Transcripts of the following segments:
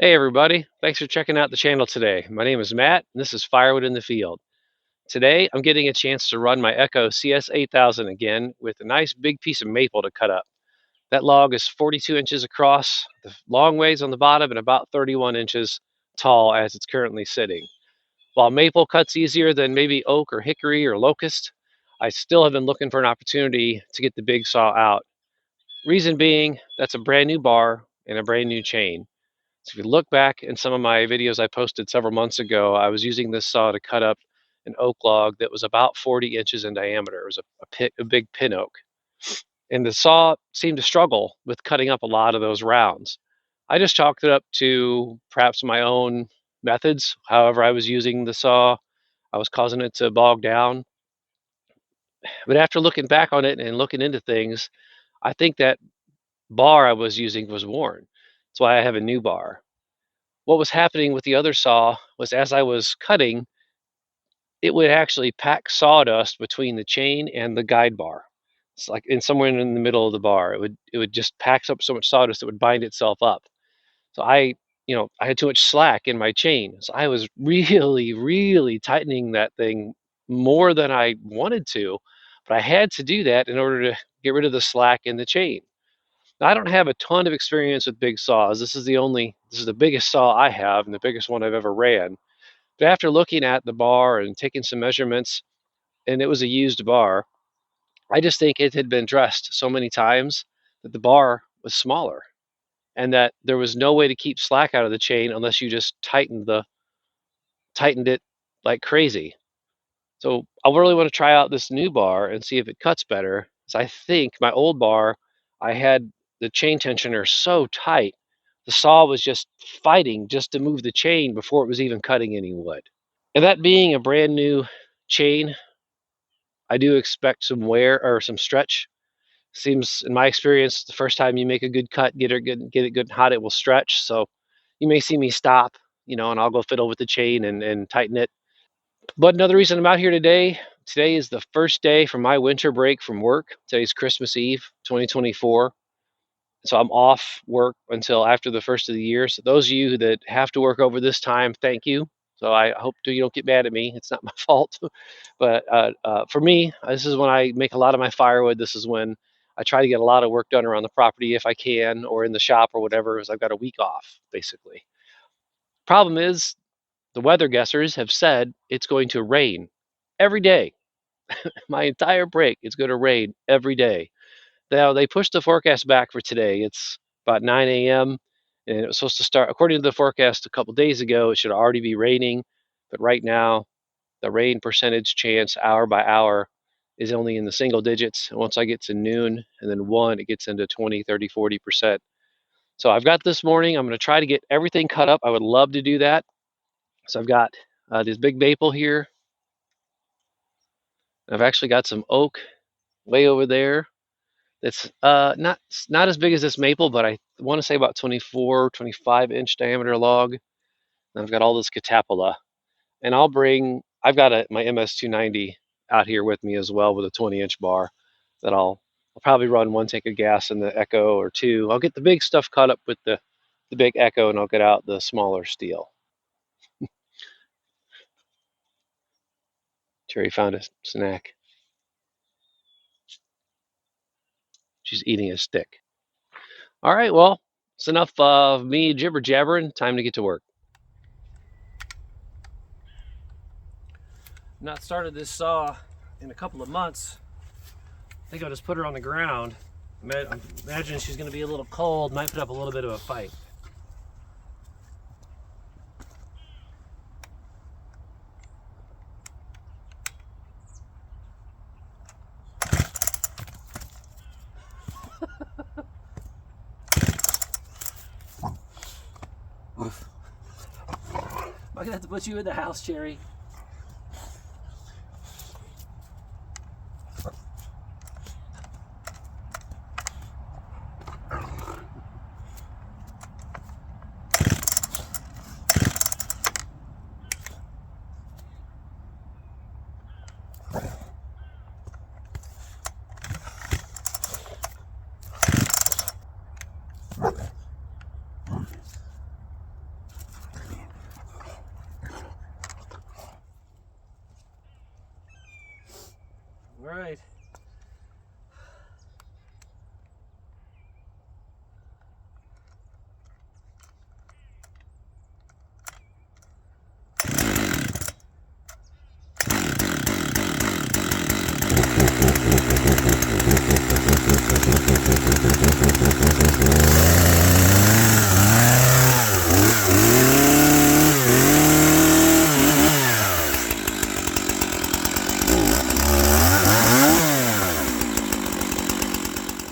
Hey everybody, thanks for checking out the channel today. My name is Matt and this is Firewood in the Field. Today I'm getting a chance to run my Echo CS-8000 again with a nice big piece of maple to cut up. That log is 42 inches across, the long ways on the bottom, and about 31 inches tall as it's currently sitting. While maple cuts easier than maybe oak or hickory or locust, I still have been looking for an opportunity to get the big saw out. Reason being, that's a brand new bar and a brand new chain. So if you look back in some of my videos I posted several months ago, I was using this saw to cut up an oak log that was about 40 inches in diameter. It was a big pin oak. And the saw seemed to struggle with cutting up a lot of those rounds. I just chalked it up to perhaps my own methods. However, I was using the saw, I was causing it to bog down. But after looking back on it and looking into things, I think that bar I was using was worn. That's why I have a new bar. What was happening with the other saw was as I was cutting, it would actually pack sawdust between the chain and the guide bar. It's like in somewhere in the middle of the bar. It would just pack up so much sawdust it would bind itself up. So I had too much slack in my chain. So I was really tightening that thing more than I wanted to, but I had to do that in order to get rid of the slack in the chain. Now, I don't have a ton of experience with big saws. This is the biggest saw I have and the biggest one I've ever ran. But after looking at the bar and taking some measurements, and it was a used bar, I just think it had been dressed so many times that the bar was smaller and that there was no way to keep slack out of the chain unless you just tightened it like crazy. So I really want to try out this new bar and see if it cuts better. So I think my old bar, I had the chain tensioner so tight, the saw was just fighting just to move the chain before it was even cutting any wood. And that being a brand new chain, I do expect some wear or some stretch. Seems in my experience, the first time you make a good cut, get it good and hot, it will stretch. So you may see me stop, and I'll go fiddle with the chain and tighten it. But another reason I'm out here today is the first day from my winter break from work. Today's Christmas Eve, 2024. So I'm off work until after the first of the year. So those of you that have to work over this time, thank you. So I hope you don't get mad at me. It's not my fault. But for me, this is when I make a lot of my firewood. This is when I try to get a lot of work done around the property if I can, or in the shop or whatever, because I've got a week off, basically. Problem is, the weather guessers have said it's going to rain every day. My entire break, it's going to rain every day. Now, they pushed the forecast back for today. It's about 9 a.m. and it was supposed to start, according to the forecast a couple days ago, it should already be raining. But right now, the rain percentage chance hour by hour is only in the single digits. And once I get to noon and then 1, it gets into 20, 30, 40%. So I've got this morning. I'm going to try to get everything cut up. I would love to do that. So I've got this big maple here. I've actually got some oak way over there. It's not as big as this maple, but I want to say about 24, 25-inch diameter log. And I've got all this catalpa, and I've got my MS-290 out here with me as well with a 20-inch bar that I'll probably run one tank of gas in the Echo or two. I'll get the big stuff cut up with the big Echo, and I'll get out the smaller steel. Cherry found a snack. She's eating a stick. All right, well, it's enough of me jibber jabbering. Time to get to work. Not started this saw in a couple of months. I think I'll just put her on the ground. Imagine she's going to be a little cold. Might put up a little bit of a fight. Am I going to have to put you in the house, Cherry?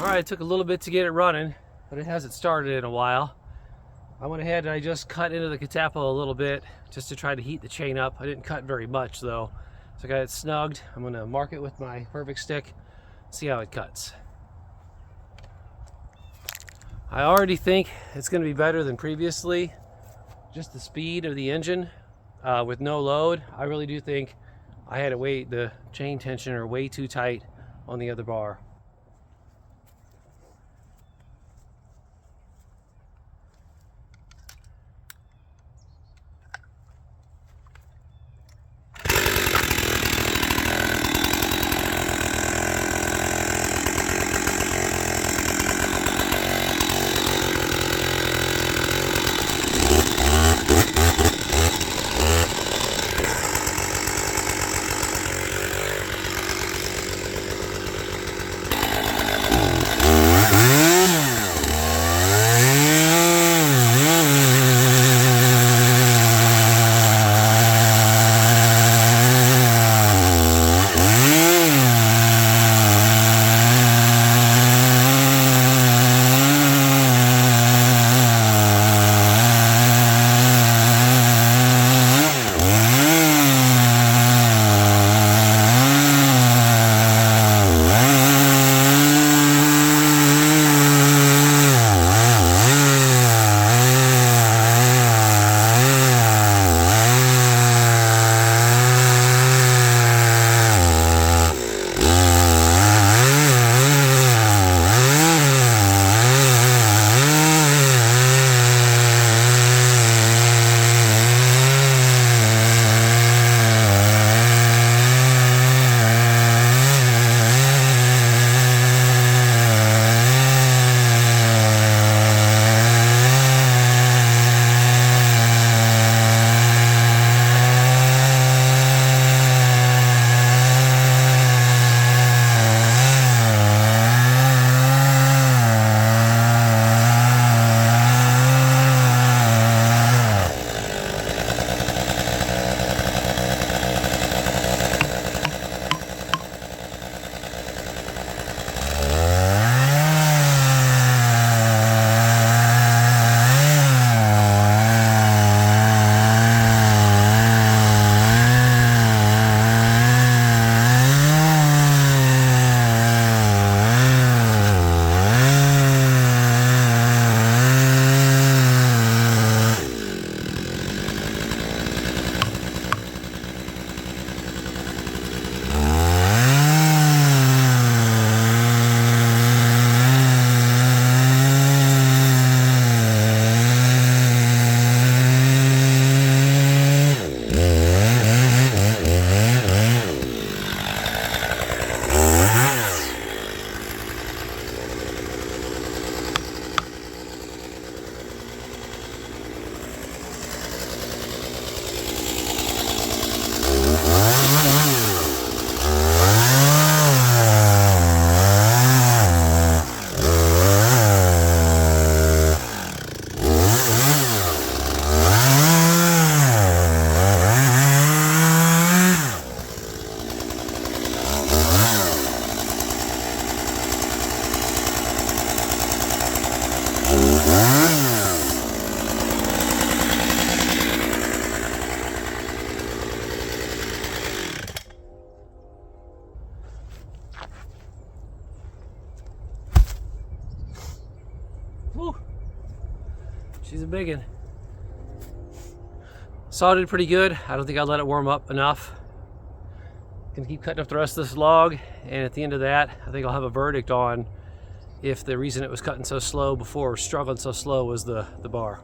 Alright, it took a little bit to get it running, but it hasn't started in a while. I went ahead and I just cut into the catalpa a little bit just to try to heat the chain up. I didn't cut very much though. So I got it snugged. I'm going to mark it with my perfect stick, see how it cuts. I already think it's going to be better than previously. Just the speed of the engine with no load. I really do think I had the chain tensioner way too tight on the other bar. Woo. She's a big one. Sawed it pretty good. I don't think I'll let it warm up enough. Gonna keep cutting up the rest of this log, and at the end of that, I think I'll have a verdict on if the reason it was cutting so slow before, or struggling so slow, was the bar.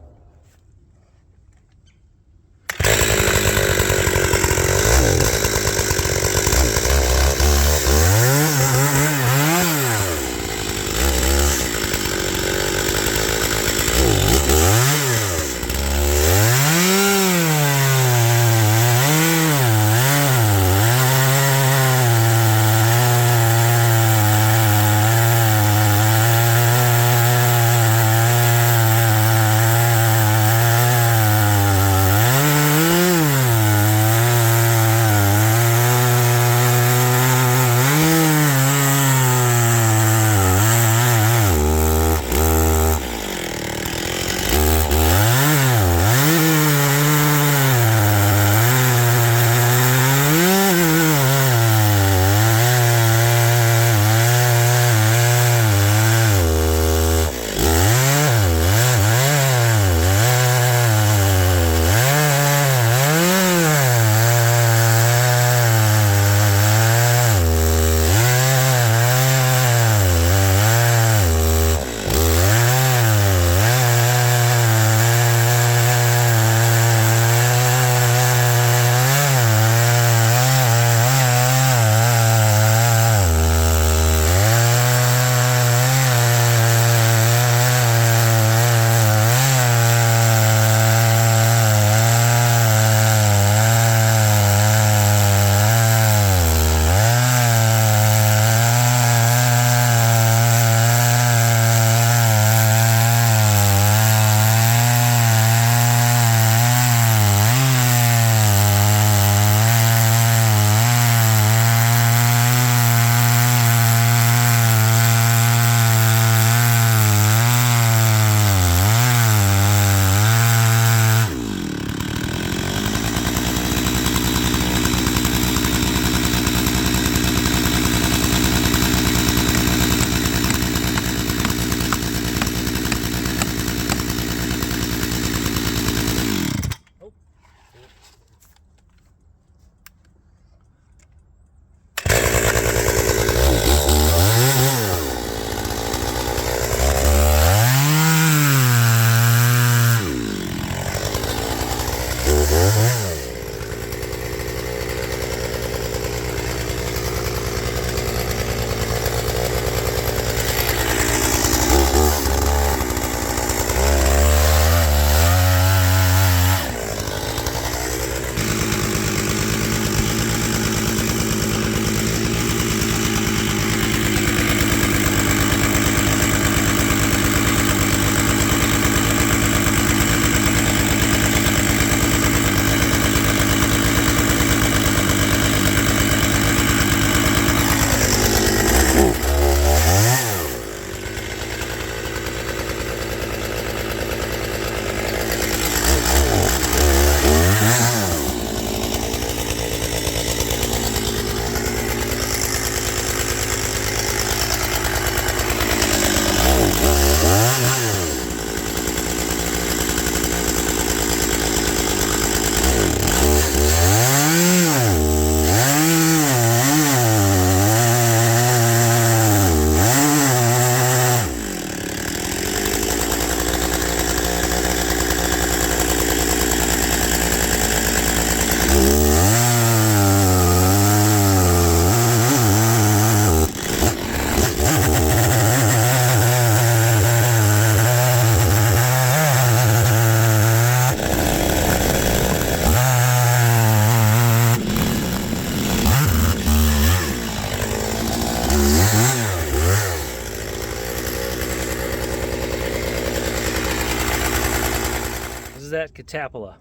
that catalpa.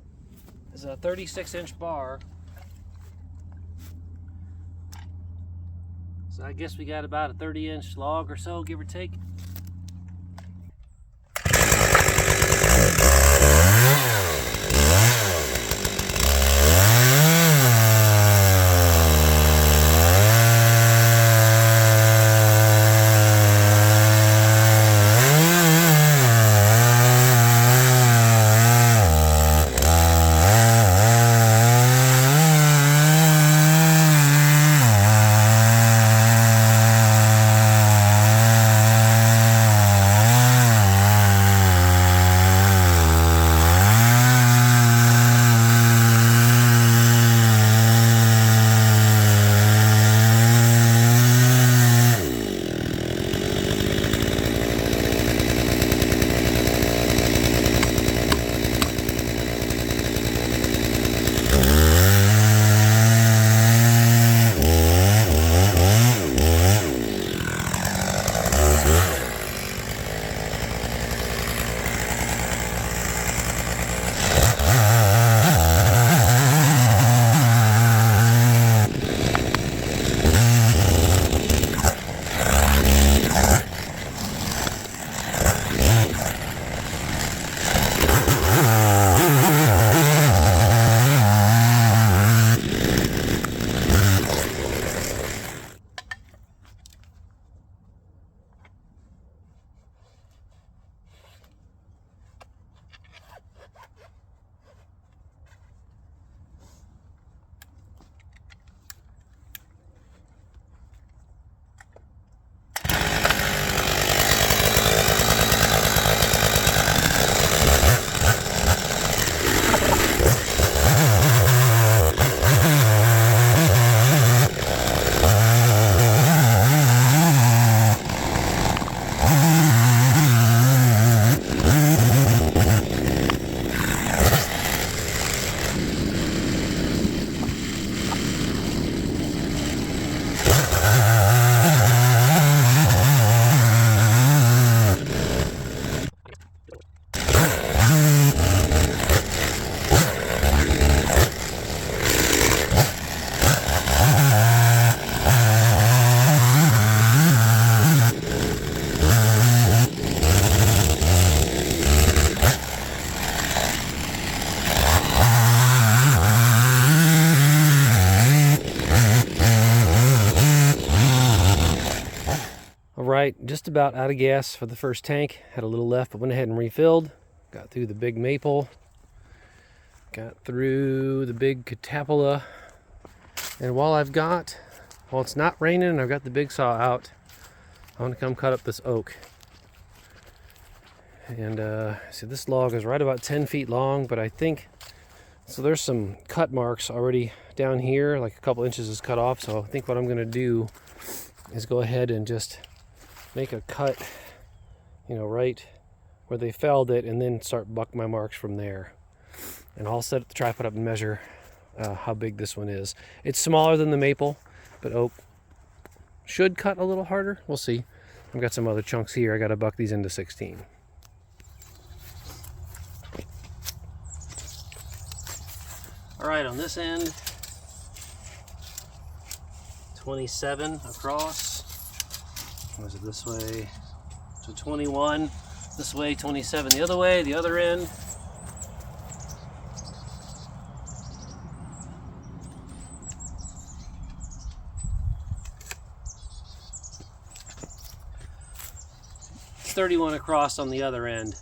It's a 36-inch bar. So I guess we got about a 30-inch log or so, give or take. Alright, just about out of gas for the first tank. Had a little left, but went ahead and refilled. Got through the big maple. Got through the big catalpa. And while it's not raining and I've got the big saw out, I want to come cut up this oak. And see, this log is right about 10 feet long, but I think, so there's some cut marks already down here, like a couple inches is cut off. So I think what I'm going to do is go ahead and just make a cut, right where they felled it, and then start buck my marks from there. And I'll set the tripod up and measure how big this one is. It's smaller than the maple, but oak should cut a little harder. We'll see. I've got some other chunks here. I got to buck these into 16. All right, on this end, 27 across. Was it this way? So 21 this way, 27 the other way, the other end. It's 31 across on the other end.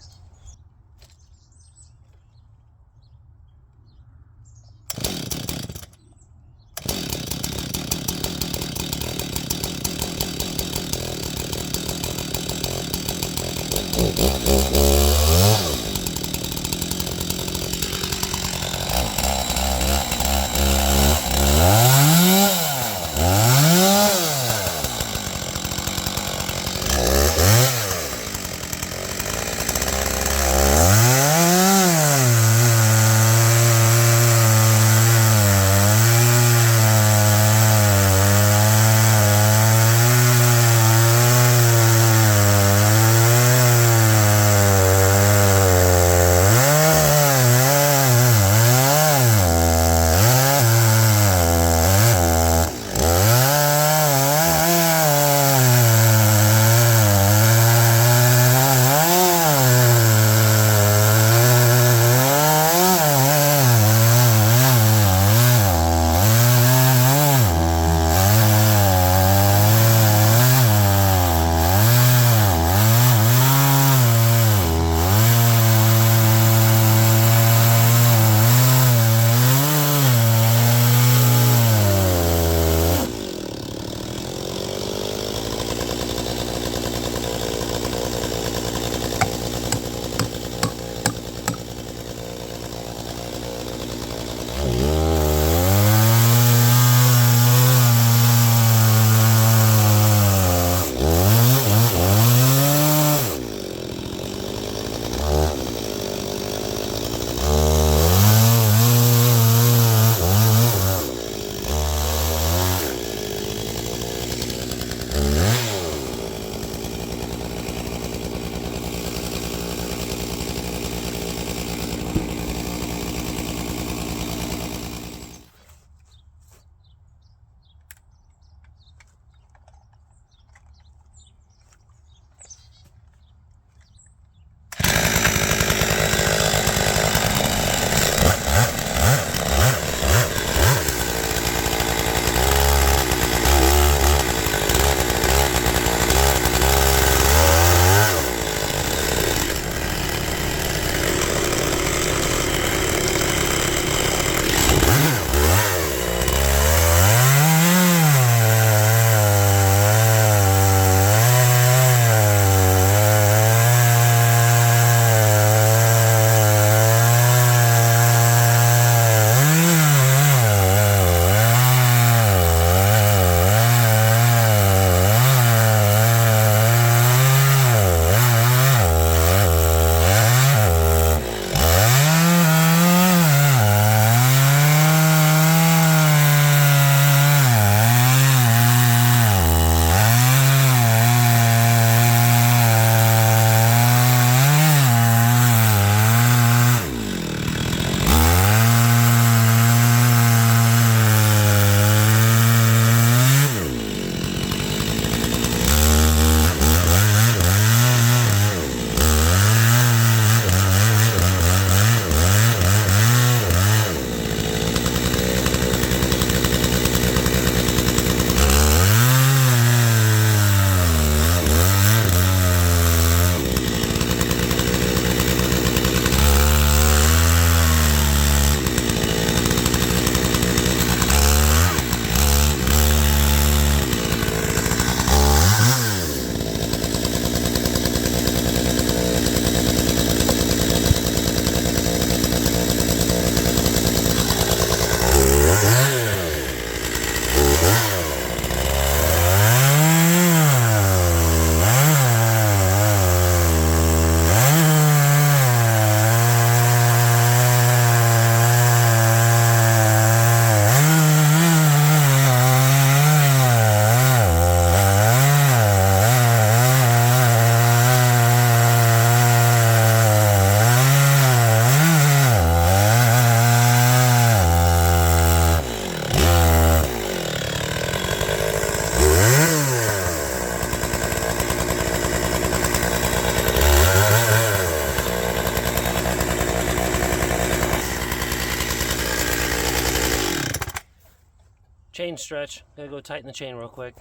chain stretch. Gotta go tighten the chain real quick.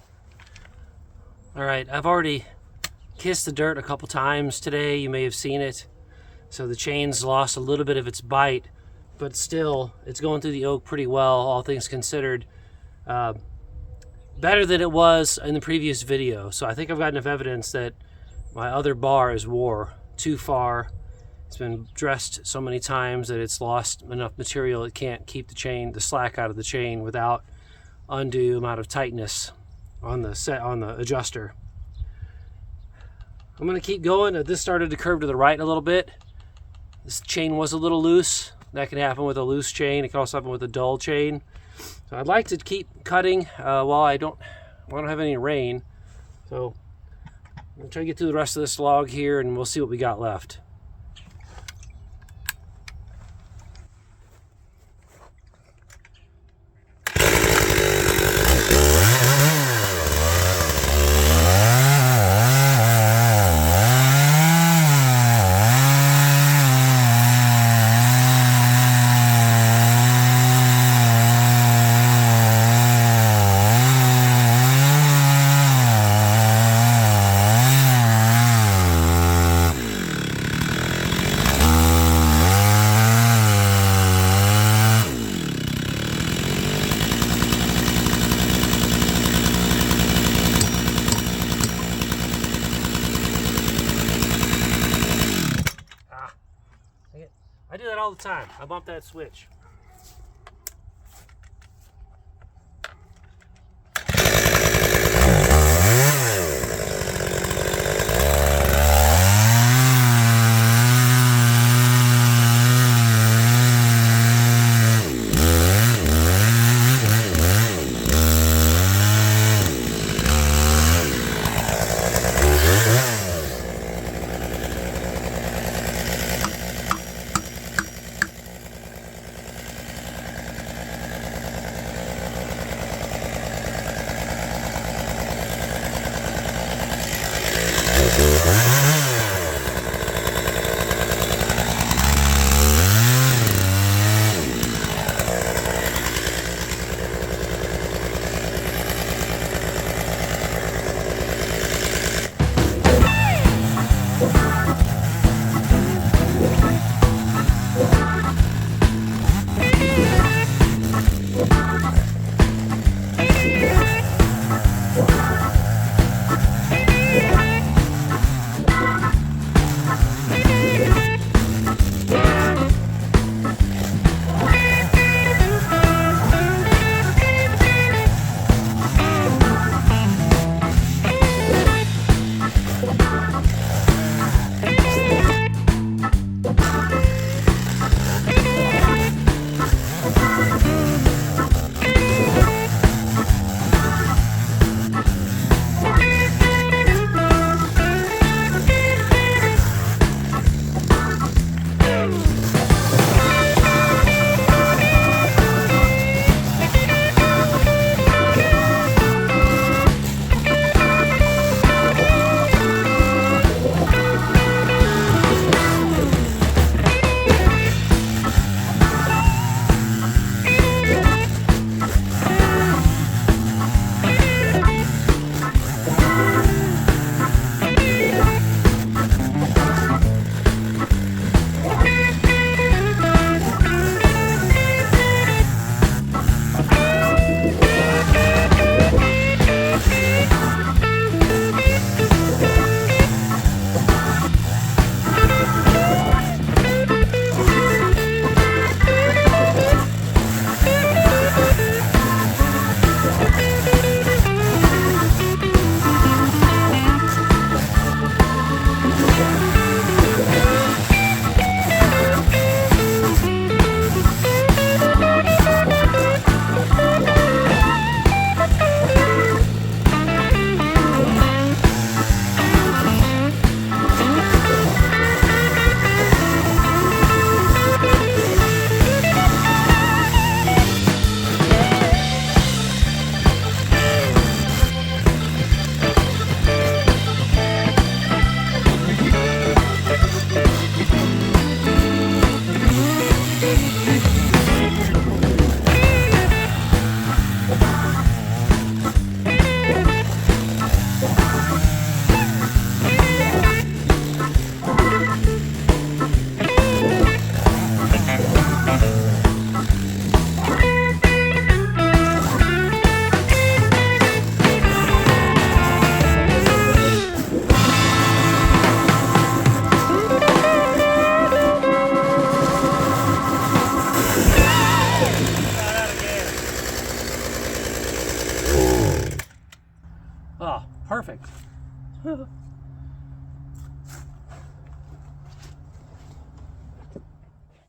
Alright, I've already kissed the dirt a couple times today. You may have seen it. So the chain's lost a little bit of its bite, but still, it's going through the oak pretty well, all things considered. Better than it was in the previous video. So I think I've got enough evidence that my other bar is wore too far. It's been dressed so many times that it's lost enough material it can't keep the slack out of the chain without undue amount of tightness on the adjuster. I'm going to keep going. This started to curve to the right a little bit. This chain was a little loose. That can happen with a loose chain. It can also happen with a dull chain. So I'd like to keep cutting while I don't have any rain. So I'm going to try to get through the rest of this log here, and we'll see what we got left. I do that all the time. I bump that switch.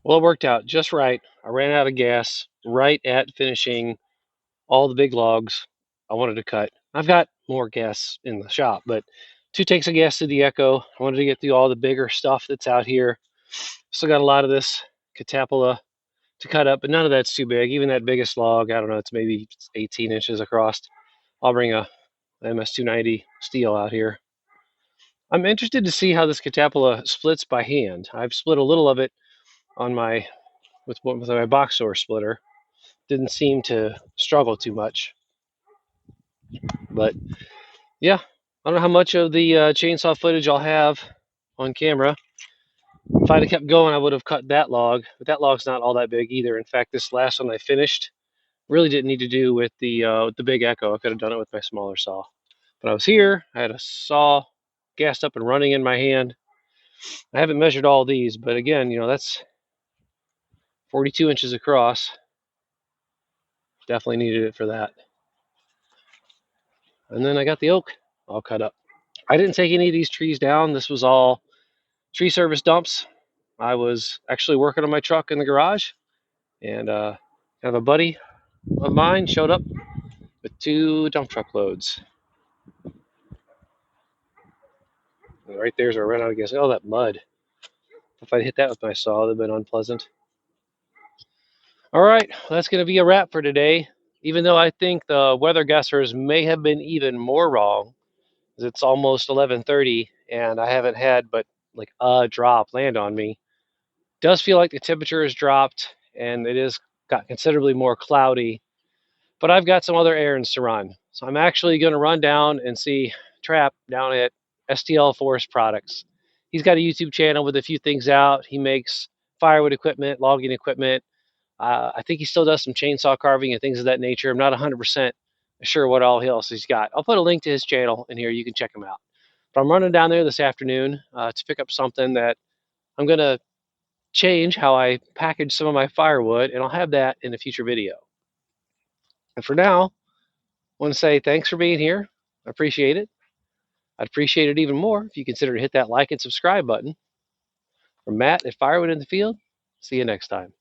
Well, it worked out just right. I ran out of gas right at finishing all the big logs I wanted to cut. I've got more gas in the shop, but 2 tanks of gas to the Echo. I wanted to get through all the bigger stuff that's out here. Still got a lot of this catapula to cut up, but none of that's too big. Even that biggest log, I don't know, it's maybe 18 inches across. I'll bring a MS-290 steel out here. I'm interested to see how this catapula splits by hand. I've split a little of it on my with my box store splitter. Didn't seem to struggle too much, but yeah, I don't know how much of the chainsaw footage I'll have on camera. If I'd have kept going, I would have cut that log, but that log's not all that big either. In fact, this last one I finished really didn't need to do with the big Echo. I could have done it with my smaller saw. But I was here. I had a saw gassed up and running in my hand. I haven't measured all these, but again, that's 42 inches across. Definitely needed it for that. And then I got the oak all cut up. I didn't take any of these trees down. This was all tree service dumps. I was actually working on my truck in the garage, and kind of a buddy of mine showed up with 2 dump truck loads. And right there's where I ran out of gas. Oh, that mud. If I'd hit that with my saw, it would have been unpleasant. All right, well, that's going to be a wrap for today. Even though I think the weather guessers may have been even more wrong, it's almost 11:30 and I haven't had but like a drop land on me. Does feel like the temperature has dropped and it is got considerably more cloudy, but I've got some other errands to run. So I'm actually going to run down and see Trap down at STL Forest Products. He's got a YouTube channel with a few things out. He makes firewood equipment, logging equipment. I think he still does some chainsaw carving and things of that nature. I'm not 100% sure what all else he's got. I'll put a link to his channel in here. You can check him out. But I'm running down there this afternoon to pick up something that I'm going to change how I package some of my firewood, and I'll have that in a future video. And for now, I want to say thanks for being here. I appreciate it. I'd appreciate it even more if you consider to hit that like and subscribe button. From Matt at Firewood in the Field, see you next time.